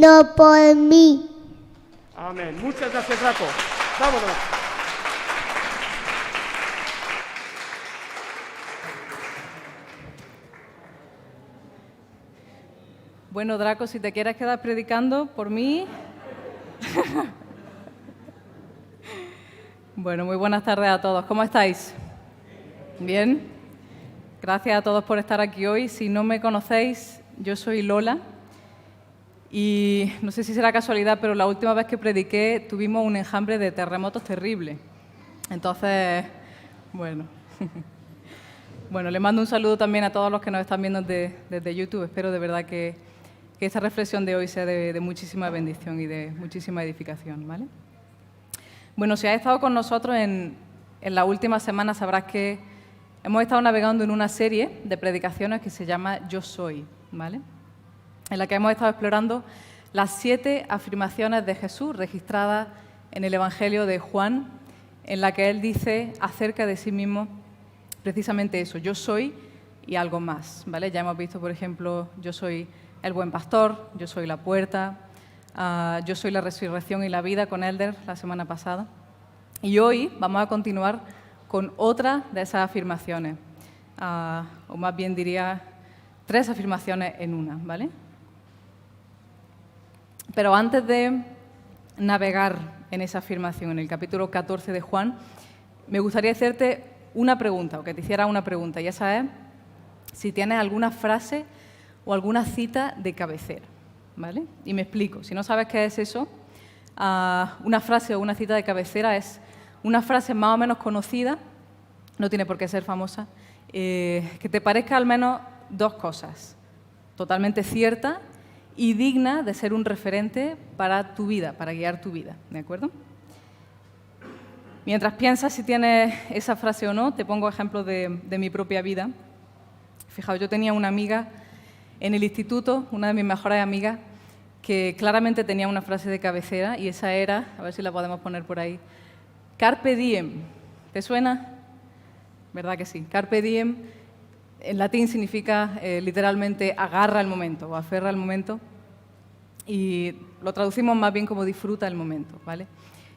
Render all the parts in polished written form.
muriendo por mí. Amén. Muchas gracias, Draco. Vámonos. Bueno, Draco, si te quieres quedar predicando por mí. Bueno, muy buenas tardes a todos. ¿Cómo estáis? ¿Bien? Gracias a todos por estar aquí hoy. Si no me conocéis, yo soy Lola. Y no sé si será casualidad, pero la última vez que prediqué tuvimos un enjambre de terremotos terrible. Entonces, bueno. Bueno, le mando un saludo también a todos los que nos están viendo desde YouTube. Espero de verdad que esta reflexión de hoy sea de muchísima bendición y de muchísima edificación, ¿vale? Bueno, si has estado con nosotros en la última semana, sabrás que hemos estado navegando en una serie de predicaciones que se llama Yo Soy, ¿vale? En la que hemos estado explorando las 7 afirmaciones de Jesús registradas en el Evangelio de Juan, en la que Él dice acerca de sí mismo precisamente eso, yo soy y algo más, ¿vale? Ya hemos visto, por ejemplo, yo soy el buen pastor, yo soy la puerta, yo soy la resurrección y la vida con Elder la semana pasada. Y hoy vamos a continuar con otra de esas afirmaciones, o más bien diría 3 afirmaciones en una, ¿vale? Pero antes de navegar en esa afirmación, en el capítulo 14 de Juan, me gustaría hacerte una pregunta, o que te hiciera una pregunta, y esa es si tienes alguna frase o alguna cita de cabecera, ¿vale? Y me explico. Si no sabes qué es eso, una frase o una cita de cabecera es una frase más o menos conocida, no tiene por qué ser famosa, que te parezca al menos 2 cosas, totalmente cierta y digna de ser un referente para tu vida, para guiar tu vida, ¿de acuerdo? Mientras piensas si tienes esa frase o no, te pongo ejemplos de mi propia vida. Fijaos, yo tenía una amiga en el instituto, una de mis mejores amigas, que claramente tenía una frase de cabecera y esa era, a ver si la podemos poner por ahí, Carpe diem. ¿Te suena? ¿Verdad que sí? Carpe diem en latín significa literalmente agarra el momento o aferra el momento y lo traducimos más bien como disfruta el momento, ¿vale?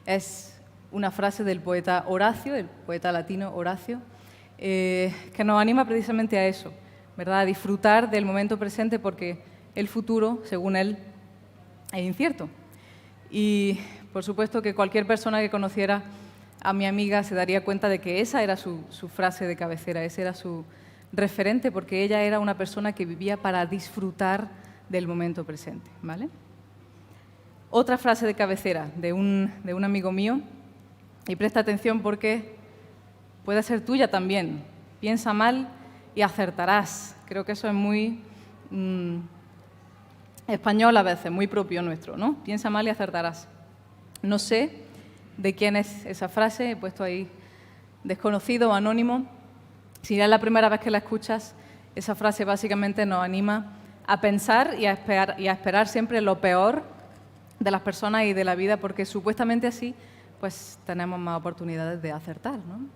Es una frase del poeta Horacio, el poeta latino Horacio, que nos anima precisamente a eso, ¿verdad? A disfrutar del momento presente porque el futuro, según él, es incierto. Y por supuesto que cualquier persona que conociera a mi amiga se daría cuenta de que esa era su frase de cabecera, ese era su referente, porque ella era una persona que vivía para disfrutar del momento presente, ¿vale? Otra frase de cabecera de un amigo mío, y presta atención porque puede ser tuya también. Piensa mal y acertarás. Creo que eso es muy español a veces, muy propio nuestro, ¿no? Piensa mal y acertarás. No sé de quién es esa frase, he puesto ahí desconocido o anónimo. Si ya es la primera vez que la escuchas, esa frase básicamente nos anima a pensar y a esperar siempre lo peor de las personas y de la vida, porque supuestamente así pues tenemos más oportunidades de acertar, ¿no?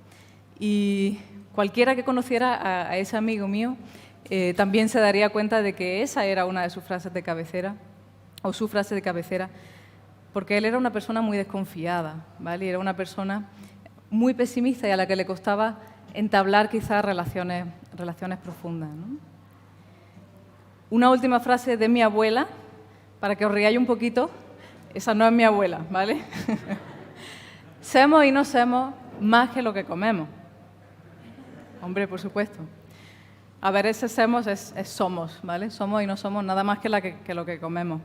Y cualquiera que conociera a ese amigo mío también se daría cuenta de que esa era una de sus frases de cabecera, o su frase de cabecera, porque él era una persona muy desconfiada, ¿vale? Era una persona muy pesimista y a la que le costaba entablar quizás relaciones profundas, ¿no? Una última frase de mi abuela, para que os riáis un poquito. Esa no es mi abuela, ¿vale? Semos y no semos más que lo que comemos. Hombre, por supuesto. A ver, ese semos es somos, ¿vale? Somos y no somos nada más que lo que comemos.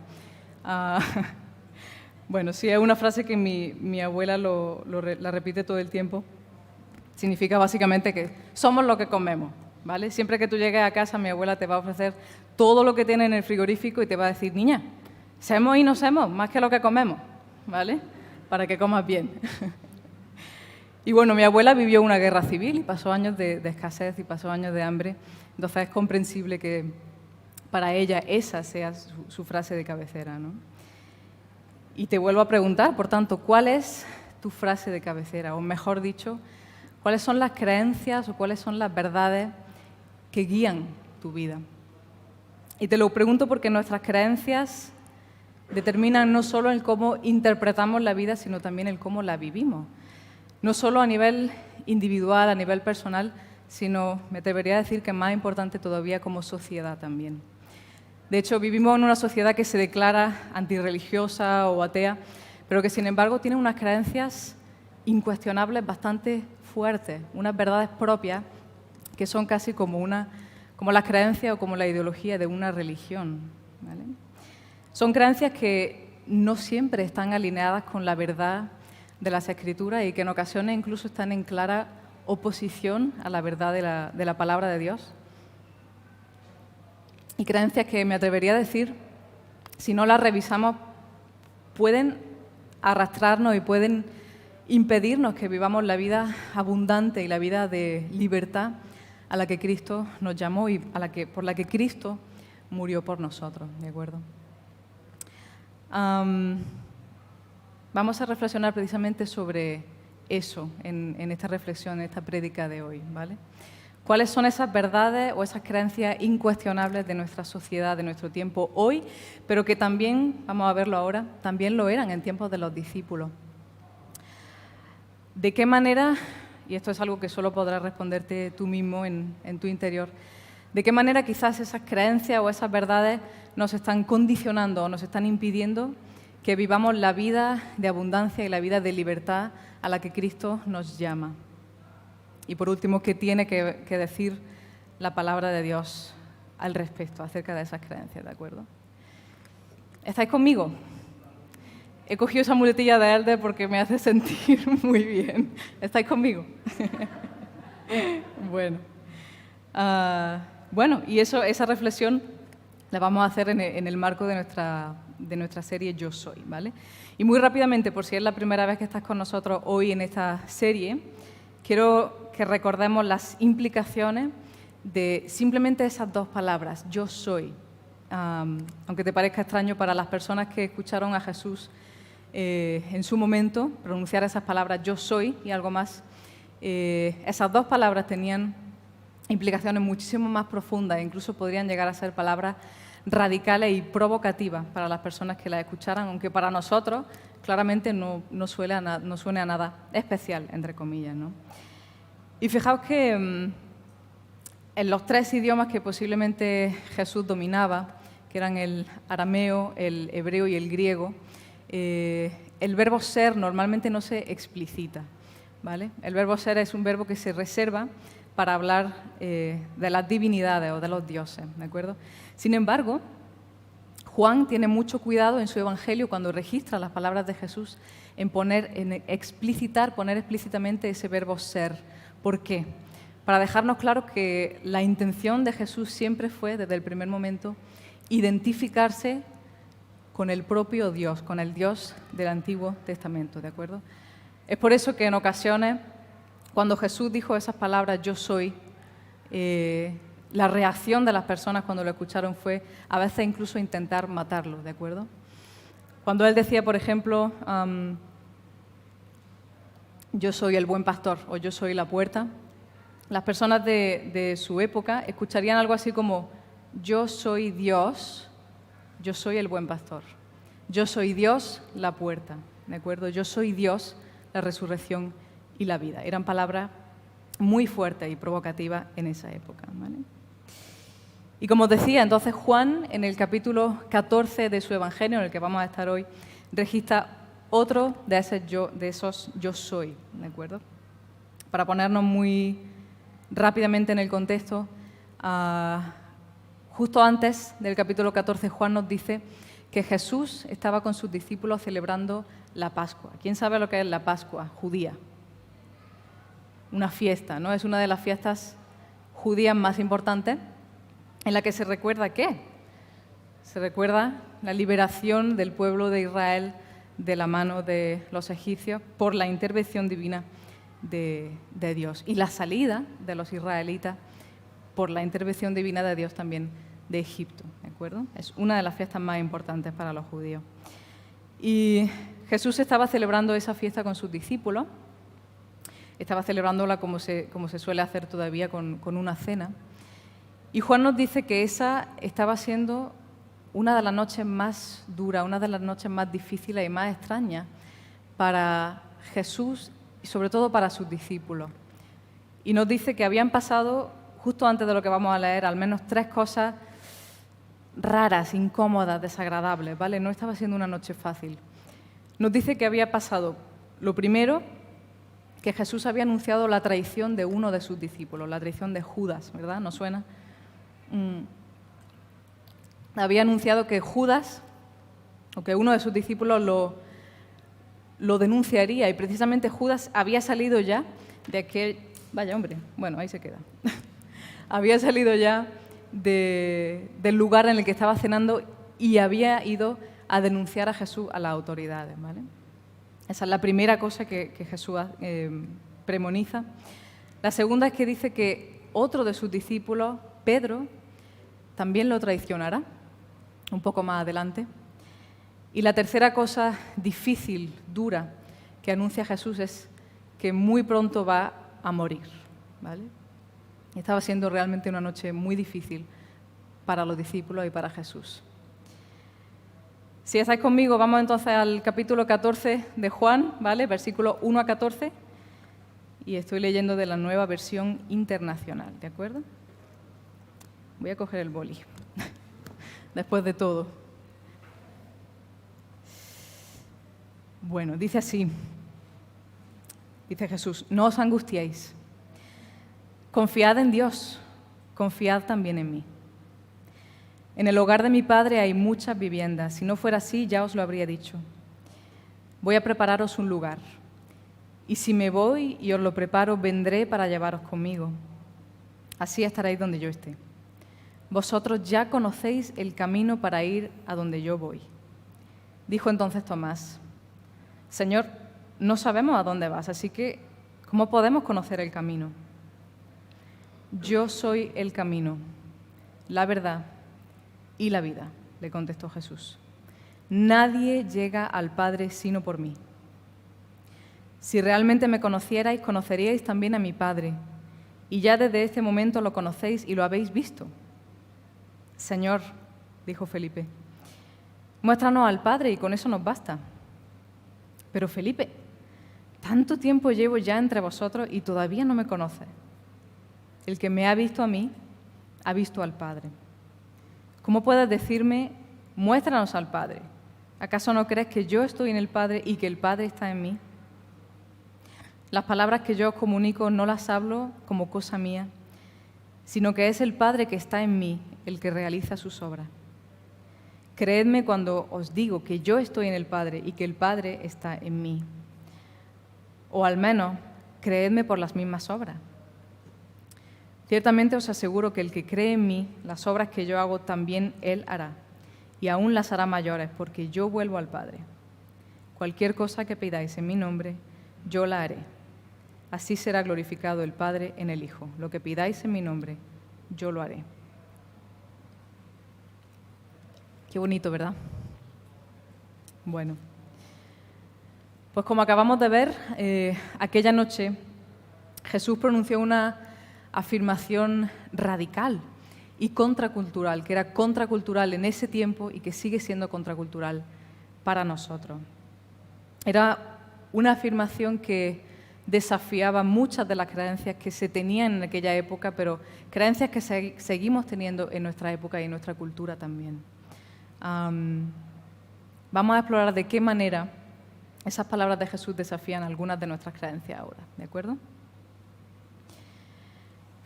Bueno, sí, es una frase que mi abuela la repite todo el tiempo. Significa básicamente que somos lo que comemos, ¿vale? Siempre que tú llegues a casa, mi abuela te va a ofrecer todo lo que tiene en el frigorífico y te va a decir, niña, semos y no semos más que lo que comemos, ¿vale? Para que comas bien. Y bueno, mi abuela vivió una guerra civil y pasó años de escasez y pasó años de hambre. Entonces es comprensible que para ella esa sea su frase de cabecera, ¿no? Y te vuelvo a preguntar, por tanto, ¿cuál es tu frase de cabecera? O mejor dicho, ¿cuáles son las creencias o cuáles son las verdades que guían tu vida? Y te lo pregunto porque nuestras creencias determinan no solo el cómo interpretamos la vida, sino también el cómo la vivimos. No solo a nivel individual, a nivel personal, sino, me atrevería a decir que más importante todavía como sociedad también. De hecho, vivimos en una sociedad que se declara antirreligiosa o atea, pero que sin embargo tiene unas creencias incuestionables bastante fuertes, unas verdades propias que son casi como las creencias o como la ideología de una religión, ¿vale? Son creencias que no siempre están alineadas con la verdad de las Escrituras y que en ocasiones incluso están en clara oposición a la verdad de la palabra de Dios. Y creencias que me atrevería a decir, si no las revisamos, pueden arrastrarnos y pueden impedirnos que vivamos la vida abundante y la vida de libertad a la que Cristo nos llamó y por la que Cristo murió por nosotros, ¿de acuerdo? Vamos a reflexionar precisamente sobre eso en esta reflexión, en esta prédica de hoy, ¿vale? ¿Cuáles son esas verdades o esas creencias incuestionables de nuestra sociedad, de nuestro tiempo hoy, pero que también, vamos a verlo ahora, también lo eran en tiempos de los discípulos? ¿De qué manera, y esto es algo que solo podrás responderte tú mismo en tu interior, de qué manera quizás esas creencias o esas verdades nos están condicionando o nos están impidiendo que vivamos la vida de abundancia y la vida de libertad a la que Cristo nos llama? Y por último, ¿qué tiene que decir la palabra de Dios al respecto, acerca de esas creencias, ¿de acuerdo? ¿Estáis conmigo? He cogido esa muletilla de Elder porque me hace sentir muy bien. ¿Estáis conmigo? Bueno. Bueno, y esa reflexión la vamos a hacer en el marco de nuestra serie Yo Soy, ¿vale? Y muy rápidamente, por si es la primera vez que estás con nosotros hoy en esta serie, quiero que recordemos las implicaciones de simplemente esas dos palabras, yo soy. Aunque te parezca extraño para las personas que escucharon a Jesús en su momento pronunciar esas palabras, yo soy y algo más, esas dos palabras tenían implicaciones muchísimo más profundas e incluso podrían llegar a ser palabras radicales y provocativas para las personas que las escucharan, aunque para nosotros claramente no suene a nada especial, entre comillas, ¿no? Y fijaos que en los tres idiomas que posiblemente Jesús dominaba, que eran el arameo, el hebreo y el griego, el verbo ser normalmente no se explicita, ¿vale? El verbo ser es un verbo que se reserva para hablar de las divinidades o de los dioses, ¿de acuerdo? Sin embargo, Juan tiene mucho cuidado en su Evangelio cuando registra las palabras de Jesús en poner explícitamente ese verbo ser. ¿Por qué? Para dejarnos claro que la intención de Jesús siempre fue, desde el primer momento, identificarse con el propio Dios, con el Dios del Antiguo Testamento, ¿de acuerdo? Es por eso que en ocasiones, cuando Jesús dijo esas palabras, yo soy, la reacción de las personas cuando lo escucharon fue a veces incluso intentar matarlo, ¿de acuerdo? Cuando él decía, por ejemplo, yo soy el buen pastor o yo soy la puerta, las personas de su época escucharían algo así como yo soy Dios, yo soy el buen pastor, yo soy Dios, la puerta, ¿de acuerdo? Yo soy Dios, la resurrección y la vida. Eran palabras muy fuertes y provocativas en esa época, ¿vale? Y como os decía, entonces Juan, en el capítulo 14 de su Evangelio, en el que vamos a estar hoy, registra otro de esos yo soy, ¿de acuerdo? Para ponernos muy rápidamente en el contexto, justo antes del capítulo 14, Juan nos dice que Jesús estaba con sus discípulos celebrando la Pascua. ¿Quién sabe lo que es la Pascua judía? Una fiesta, ¿no? Es una de las fiestas judías más importantes en la que se recuerda ¿qué? Se recuerda la liberación del pueblo de Israel de la mano de los egipcios por la intervención divina de Dios y la salida de los israelitas por la intervención divina de Dios también de Egipto, ¿de acuerdo? Es una de las fiestas más importantes para los judíos. Y Jesús estaba celebrando esa fiesta con sus discípulos, estaba celebrándola como se suele hacer todavía con una cena, y Juan nos dice que esa estaba siendo una de las noches más duras, una de las noches más difíciles y más extrañas para Jesús y sobre todo para sus discípulos. Y nos dice que habían pasado, justo antes de lo que vamos a leer, al menos 3 cosas raras, incómodas, desagradables, ¿vale? No estaba siendo una noche fácil. Nos dice que había pasado, lo primero, que Jesús había anunciado la traición de uno de sus discípulos, la traición de Judas, ¿verdad? ¿No suena? Había anunciado que Judas, o que uno de sus discípulos lo denunciaría, y precisamente Judas había salido ya de aquel... Vaya hombre, bueno, ahí se queda. Había salido ya del lugar en el que estaba cenando y había ido a denunciar a Jesús a las autoridades, ¿vale? Esa es la primera cosa que Jesús premoniza. La segunda es que dice que otro de sus discípulos, Pedro, también lo traicionará, un poco más adelante. Y la tercera cosa difícil, dura, que anuncia Jesús es que muy pronto va a morir, ¿vale? Estaba siendo realmente una noche muy difícil para los discípulos y para Jesús. Si estáis conmigo, vamos entonces al capítulo 14 de Juan, ¿vale? Versículos 1 a 14, y estoy leyendo de la Nueva Versión Internacional, ¿de acuerdo? Voy a coger el boli, después de todo. Bueno, dice así, dice Jesús: no os angustiéis, confiad en Dios, confiad también en mí. En el hogar de mi Padre hay muchas viviendas, si no fuera así ya os lo habría dicho. Voy a prepararos un lugar, y si me voy y os lo preparo, vendré para llevaros conmigo. Así estaréis donde yo esté. Vosotros ya conocéis el camino para ir a donde yo voy. Dijo entonces Tomás: Señor, no sabemos a dónde vas, así que ¿cómo podemos conocer el camino? Yo soy el camino, la verdad y la vida, le contestó Jesús. Nadie llega al Padre sino por mí. Si realmente me conocierais, conoceríais también a mi Padre, y ya desde este momento lo conocéis y lo habéis visto. Señor, dijo Felipe, muéstranos al Padre y con eso nos basta. Pero Felipe, tanto tiempo llevo ya entre vosotros y todavía no me conoces. El que me ha visto a mí, ha visto al Padre. ¿Cómo puedes decirme, muéstranos al Padre? ¿Acaso no crees que yo estoy en el Padre y que el Padre está en mí? Las palabras que yo os comunico no las hablo como cosa mía, sino que es el Padre que está en mí el que realiza sus obras. Creedme cuando os digo que yo estoy en el Padre y que el Padre está en mí. O al menos, creedme por las mismas obras. Ciertamente os aseguro que el que cree en mí, las obras que yo hago también él hará, y aún las hará mayores, porque yo vuelvo al Padre. Cualquier cosa que pidáis en mi nombre, yo la haré. Así será glorificado el Padre en el Hijo. Lo que pidáis en mi nombre, yo lo haré. Qué bonito, ¿verdad? Bueno, pues como acabamos de ver, aquella noche Jesús pronunció una afirmación radical y contracultural, que era contracultural en ese tiempo y que sigue siendo contracultural para nosotros. Era una afirmación que desafiaba muchas de las creencias que se tenían en aquella época, pero creencias que seguimos teniendo en nuestra época y en nuestra cultura también. Vamos a explorar de qué manera esas palabras de Jesús desafían algunas de nuestras creencias ahora, ¿de acuerdo?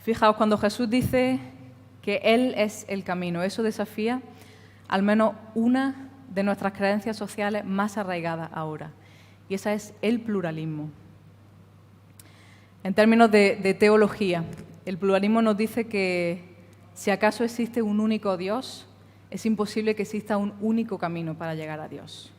Fijaos, cuando Jesús dice que Él es el camino, eso desafía al menos una de nuestras creencias sociales más arraigadas ahora, y esa es el pluralismo. En términos de teología, el pluralismo nos dice que si acaso existe un único Dios, es imposible que exista un único camino para llegar a Dios.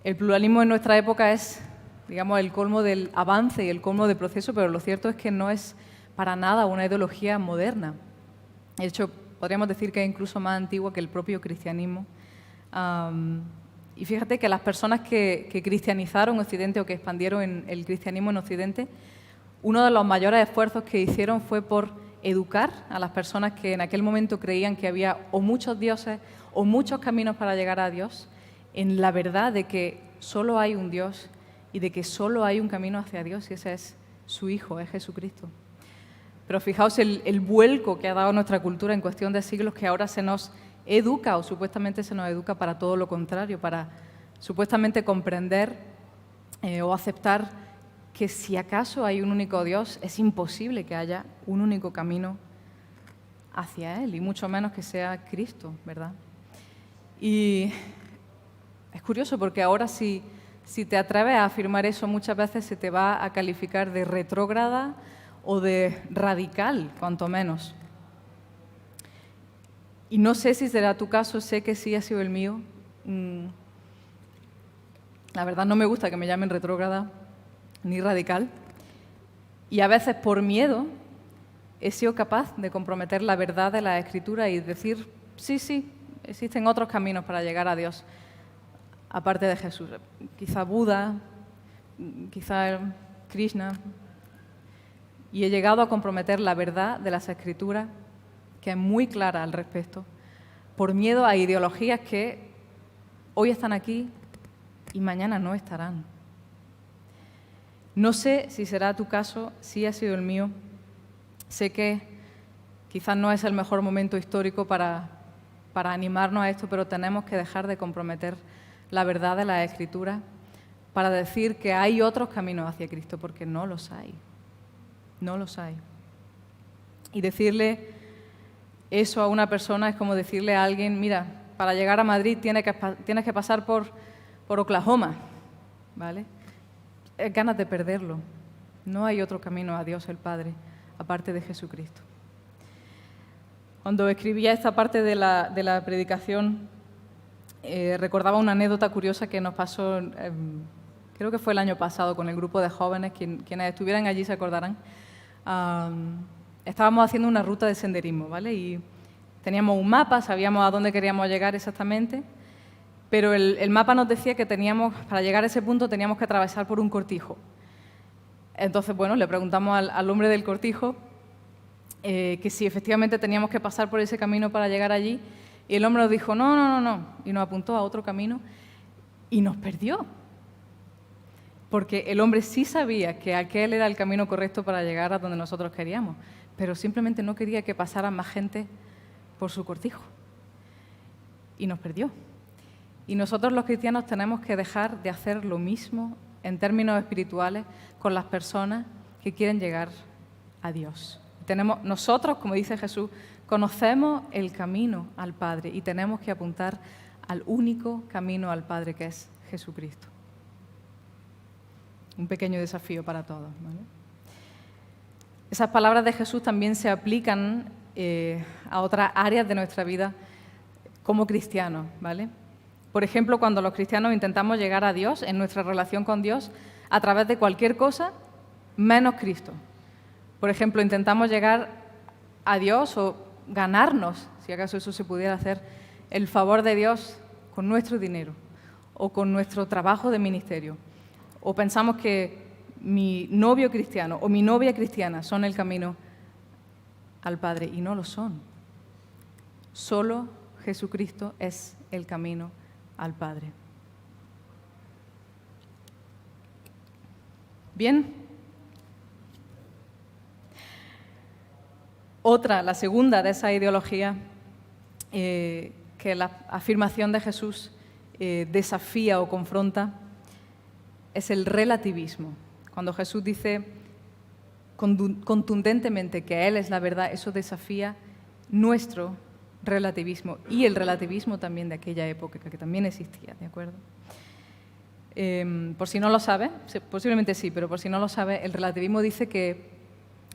El pluralismo en nuestra época es, digamos, el colmo del avance y el colmo del proceso, pero lo cierto es que no es para nada una ideología moderna. De hecho, podríamos decir que es incluso más antigua que el propio cristianismo. Y fíjate que las personas que cristianizaron Occidente o que expandieron el cristianismo en Occidente, uno de los mayores esfuerzos que hicieron fue por educar a las personas que en aquel momento creían que había o muchos dioses o muchos caminos para llegar a Dios, en la verdad de que solo hay un Dios y de que solo hay un camino hacia Dios, y ese es su Hijo, es Jesucristo. Pero fijaos el vuelco que ha dado nuestra cultura en cuestión de siglos, que ahora se nos educa, o supuestamente se nos educa para todo lo contrario, para supuestamente comprender o aceptar que si acaso hay un único Dios, es imposible que haya un único camino hacia Él, y mucho menos que sea Cristo, ¿verdad? Y es curioso porque ahora si te atreves a afirmar eso, muchas veces se te va a calificar de retrógrada o de radical, cuanto menos. Y no sé si será tu caso, sé que sí ha sido el mío. La verdad no me gusta que me llamen retrógrada ni radical. Y a veces por miedo he sido capaz de comprometer la verdad de la Escritura y decir, sí, existen otros caminos para llegar a Dios, aparte de Jesús. Quizá Buda, quizá Krishna. Y he llegado a comprometer la verdad de las Escrituras, que es muy clara al respecto, por miedo a ideologías que hoy están aquí y mañana no estarán. No sé si será tu caso, sí ha sido el mío. Sé que quizás no es el mejor momento histórico para animarnos a esto, pero tenemos que dejar de comprometer la verdad de la Escritura para decir que hay otros caminos hacia Cristo, porque no los hay. No los hay. Y decirle eso a una persona es como decirle a alguien, mira, para llegar a Madrid tienes que pasar por Oklahoma, ¿vale? Es ganas de perderlo. No hay otro camino a Dios el Padre, aparte de Jesucristo. Cuando escribía esta parte de la predicación, recordaba una anécdota curiosa que nos pasó, creo que fue el año pasado, con el grupo de jóvenes, quienes estuvieran allí se acordarán. Estábamos haciendo una ruta de senderismo, ¿vale? Y teníamos un mapa, sabíamos a dónde queríamos llegar exactamente, pero el mapa nos decía que para llegar a ese punto teníamos que atravesar por un cortijo. Entonces, bueno, le preguntamos al hombre del cortijo que si efectivamente teníamos que pasar por ese camino para llegar allí, y el hombre nos dijo, no, y nos apuntó a otro camino y nos perdió. Porque el hombre sí sabía que aquel era el camino correcto para llegar a donde nosotros queríamos, pero simplemente no quería que pasara más gente por su cortijo. Y nos perdió. Y nosotros los cristianos tenemos que dejar de hacer lo mismo en términos espirituales con las personas que quieren llegar a Dios. Nosotros, como dice Jesús, conocemos el camino al Padre y tenemos que apuntar al único camino al Padre, que es Jesucristo. Un pequeño desafío para todos, ¿vale? Esas palabras de Jesús también se aplican a otras áreas de nuestra vida como cristianos, ¿vale? Por ejemplo, cuando los cristianos intentamos llegar a Dios, en nuestra relación con Dios, a través de cualquier cosa, menos Cristo. Por ejemplo, intentamos llegar a Dios o ganarnos, si acaso eso se pudiera hacer, el favor de Dios con nuestro dinero o con nuestro trabajo de ministerio. O pensamos que mi novio cristiano o mi novia cristiana son el camino al Padre, y no lo son. Solo Jesucristo es el camino al Padre. Bien. La segunda de esa ideología que la afirmación de Jesús desafía o confronta es el relativismo. Cuando Jesús dice contundentemente que Él es la verdad, eso desafía nuestro relativismo y el relativismo también de aquella época, que también existía, ¿de acuerdo? Por si no lo sabe, posiblemente sí, pero por si no lo sabe, el relativismo dice que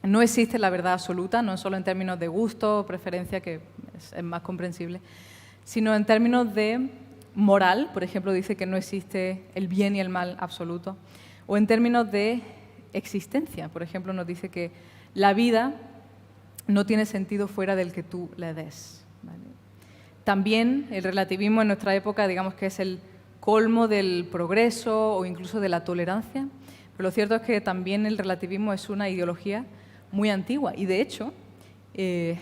no existe la verdad absoluta, no solo en términos de gusto o preferencia, que es más comprensible, sino en términos de moral. Por ejemplo, dice que no existe el bien y el mal absoluto. O en términos de existencia. Por ejemplo, nos dice que la vida no tiene sentido fuera del que tú le des, ¿vale? También el relativismo en nuestra época, digamos que es el colmo del progreso o incluso de la tolerancia. Pero lo cierto es que también el relativismo es una ideología muy antigua y, de hecho,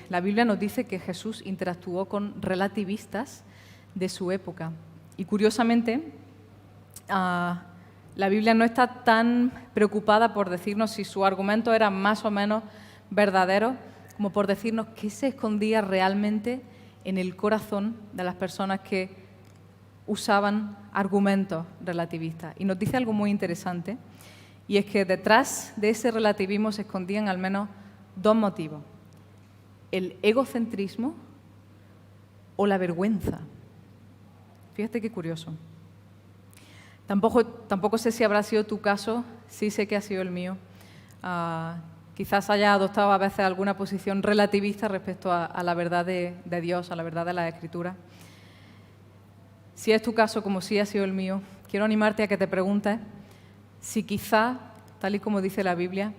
la Biblia nos dice que Jesús interactuó con relativistas de su época. Y curiosamente, la Biblia no está tan preocupada por decirnos si su argumento era más o menos verdadero, como por decirnos qué se escondía realmente en el corazón de las personas que usaban argumentos relativistas. Y nos dice algo muy interesante, y es que detrás de ese relativismo se escondían al menos dos motivos: el egocentrismo o la vergüenza. Fíjate qué curioso. Tampoco sé si habrá sido tu caso, sí sé que ha sido el mío. Quizás haya adoptado a veces alguna posición relativista respecto a la verdad de Dios, a la verdad de la Escritura. Si es tu caso, como sí ha sido el mío, quiero animarte a que te preguntes si quizá, tal y como dice la Biblia,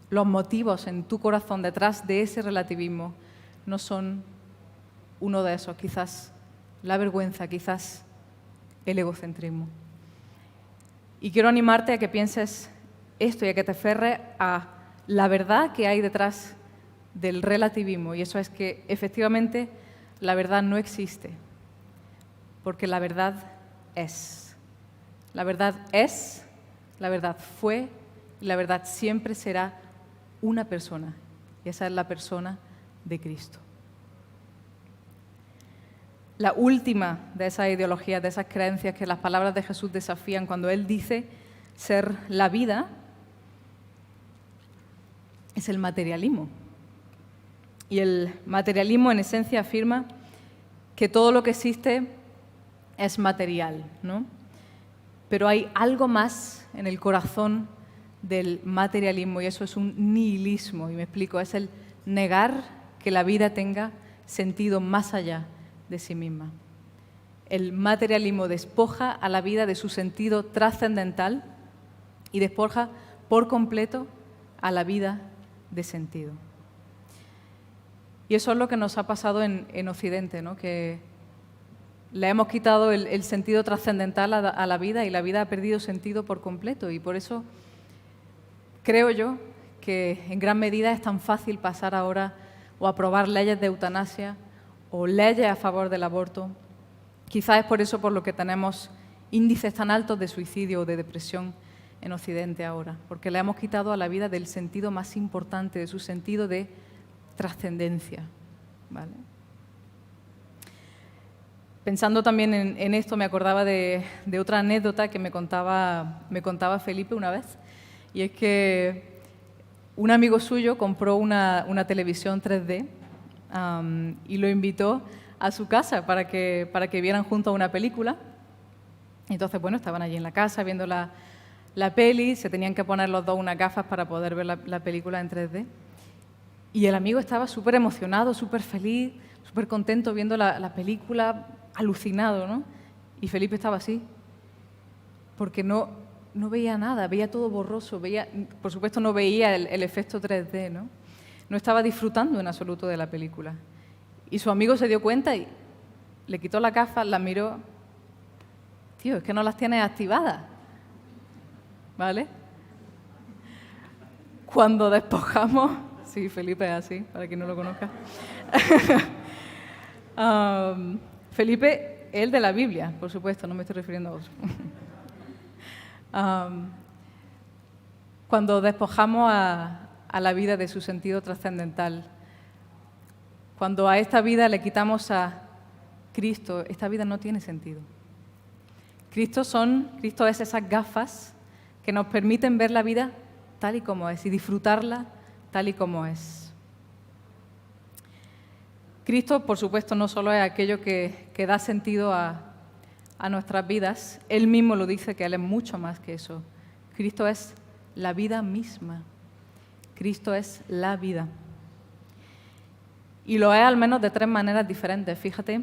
los motivos en tu corazón detrás de ese relativismo no son uno de esos, quizás la vergüenza, quizás el egocentrismo. Y quiero animarte a que pienses esto y a que te aferres a la verdad que hay detrás del relativismo, y eso es que efectivamente la verdad no existe, porque la verdad es. La verdad es, la verdad fue, y la verdad siempre será una persona, y esa es la persona de Cristo. La última de esas ideologías, de esas creencias que las palabras de Jesús desafían cuando Él dice ser la vida, es el materialismo. Y el materialismo en esencia afirma que todo lo que existe es material, ¿no? Pero hay algo más en el corazón del materialismo, y eso es un nihilismo, y me explico, es el negar que la vida tenga sentido más allá de sí misma. El materialismo despoja a la vida de su sentido trascendental y despoja por completo a la vida de sentido. Y eso es lo que nos ha pasado en Occidente, ¿no? Que le hemos quitado el sentido trascendental a la vida, y la vida ha perdido sentido por completo. Y por eso creo yo que en gran medida es tan fácil pasar ahora o aprobar leyes de eutanasia o leyes a favor del aborto. Quizás es por eso por lo que tenemos índices tan altos de suicidio o de depresión en Occidente ahora, porque le hemos quitado a la vida del sentido más importante, de su sentido de trascendencia, ¿vale? Pensando también en esto, me acordaba de otra anécdota que me contaba Felipe una vez, y es que un amigo suyo compró una televisión 3D y lo invitó a su casa para que vieran juntos una película. Entonces, bueno, estaban allí en la casa viendo la peli, se tenían que poner los dos unas gafas para poder ver la película en 3D. Y el amigo estaba súper emocionado, súper feliz, súper contento viendo la película, alucinado, ¿no? Y Felipe estaba así, porque no veía nada, veía todo borroso, por supuesto no veía el efecto 3D, ¿no? No estaba disfrutando en absoluto de la película. Y su amigo se dio cuenta y le quitó la gafa, la miró. Tío, es que no las tienes activadas, ¿vale? Cuando despojamos... Sí, Felipe es así, para quien no lo conozca. Felipe, el de la Biblia, por supuesto, no me estoy refiriendo a vos. Cuando despojamos a la vida de su sentido trascendental, cuando a esta vida le quitamos a Cristo, esta vida no tiene sentido. Cristo es esas gafas que nos permiten ver la vida tal y como es y disfrutarla tal y como es. Cristo, por supuesto, no solo es aquello que da sentido a nuestras vidas. Él mismo lo dice, que Él es mucho más que eso. Cristo es la vida misma. Cristo es la vida. Y lo es al menos de tres maneras diferentes. Fíjate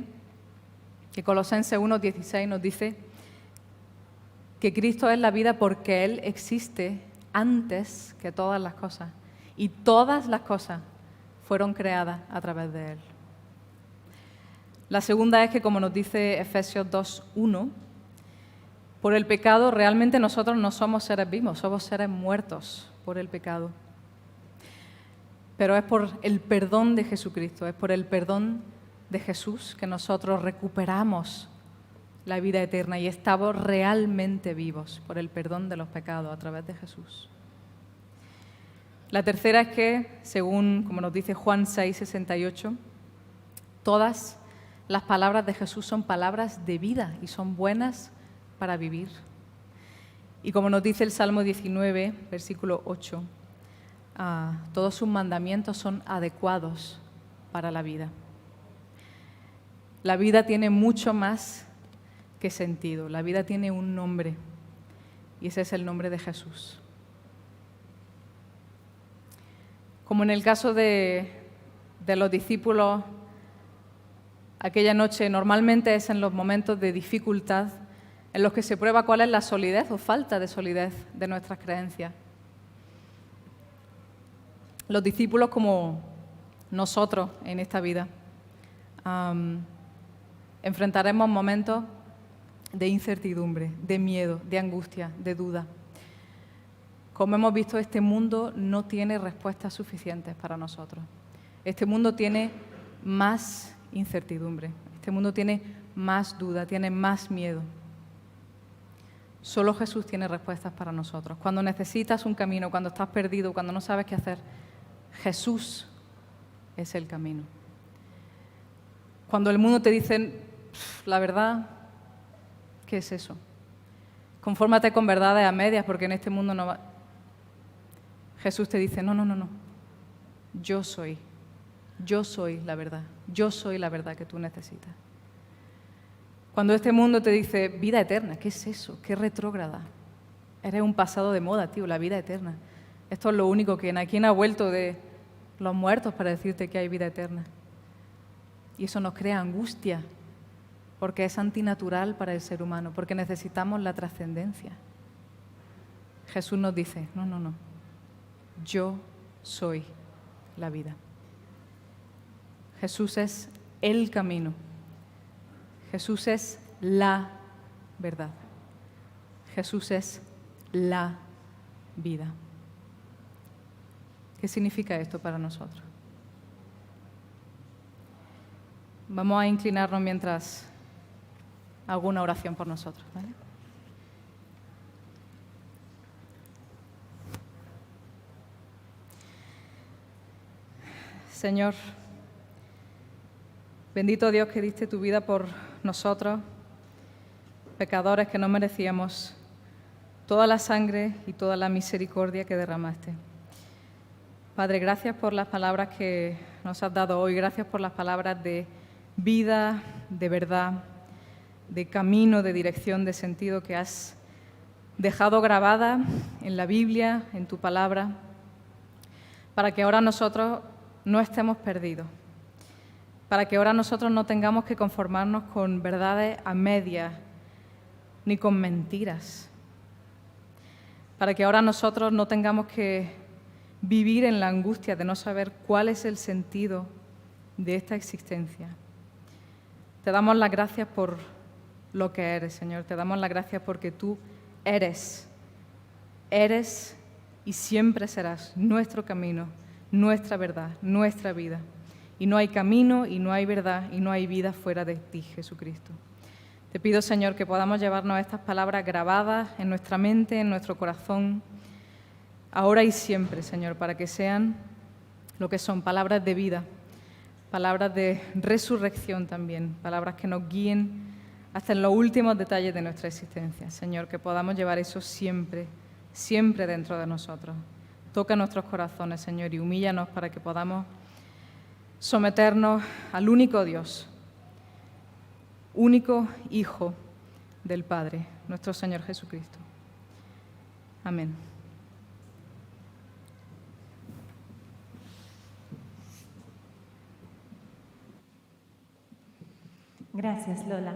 que Colosenses 1:16 nos dice que Cristo es la vida porque Él existe antes que todas las cosas. Y todas las cosas fueron creadas a través de Él. La segunda es que, como nos dice Efesios 2:1, por el pecado realmente nosotros no somos seres vivos, somos seres muertos por el pecado. Pero es por el perdón de Jesucristo, es por el perdón de Jesús que nosotros recuperamos la vida eterna y estamos realmente vivos por el perdón de los pecados a través de Jesús. La tercera es que, según como nos dice Juan 6:68, todas las palabras de Jesús son palabras de vida y son buenas para vivir. Y como nos dice el Salmo 19, versículo 8, todos sus mandamientos son adecuados para la vida. La vida tiene mucho más que sentido. La vida tiene un nombre y ese es el nombre de Jesús. Como en el caso de los discípulos, aquella noche normalmente es en los momentos de dificultad en los que se prueba cuál es la solidez o falta de solidez de nuestras creencias. Los discípulos, como nosotros en esta vida, enfrentaremos momentos de incertidumbre, de miedo, de angustia, de duda. Como hemos visto, este mundo no tiene respuestas suficientes para nosotros. Este mundo tiene más incertidumbre, este mundo tiene más duda, tiene más miedo. Solo Jesús tiene respuestas para nosotros. Cuando necesitas un camino, cuando estás perdido, cuando no sabes qué hacer, Jesús es el camino. Cuando el mundo te dice, la verdad, ¿qué es eso? Confórmate con verdades a medias porque en este mundo no va. Jesús te dice, no. Yo soy la verdad. Yo soy la verdad que tú necesitas. Cuando este mundo te dice, vida eterna, ¿qué es eso? ¿Qué retrógrada? Eres un pasado de moda, tío, la vida eterna. Esto es lo único que ¿quién ha vuelto de los muertos para decirte que hay vida eterna? Y eso nos crea angustia, porque es antinatural para el ser humano, porque necesitamos la trascendencia. Jesús nos dice, no. Yo soy la vida. Jesús es el camino. Jesús es la verdad. Jesús es la vida. ¿Qué significa esto para nosotros? Vamos a inclinarnos mientras hago una oración por nosotros, ¿vale? Señor, bendito Dios que diste tu vida por nosotros, pecadores que no merecíamos, toda la sangre y toda la misericordia que derramaste. Padre, gracias por las palabras que nos has dado hoy, gracias por las palabras de vida, de verdad, de camino, de dirección, de sentido que has dejado grabada en la Biblia, en tu palabra, para que ahora nosotros no estemos perdidos, para que ahora nosotros no tengamos que conformarnos con verdades a medias ni con mentiras, para que ahora nosotros no tengamos que vivir en la angustia de no saber cuál es el sentido de esta existencia. Te damos las gracias por lo que eres, Señor. Te damos las gracias porque tú eres y siempre serás nuestro camino, nuestra verdad, nuestra vida. Y no hay camino, y no hay verdad, y no hay vida fuera de ti, Jesucristo. Te pido, Señor, que podamos llevarnos estas palabras grabadas en nuestra mente, en nuestro corazón, ahora y siempre, Señor, para que sean lo que son palabras de vida, palabras de resurrección también, palabras que nos guíen hasta en los últimos detalles de nuestra existencia. Señor, que podamos llevar eso siempre, siempre dentro de nosotros. Toca nuestros corazones, Señor, y humíllanos para que podamos someternos al único Dios, único Hijo del Padre, nuestro Señor Jesucristo. Amén. Gracias, Lola.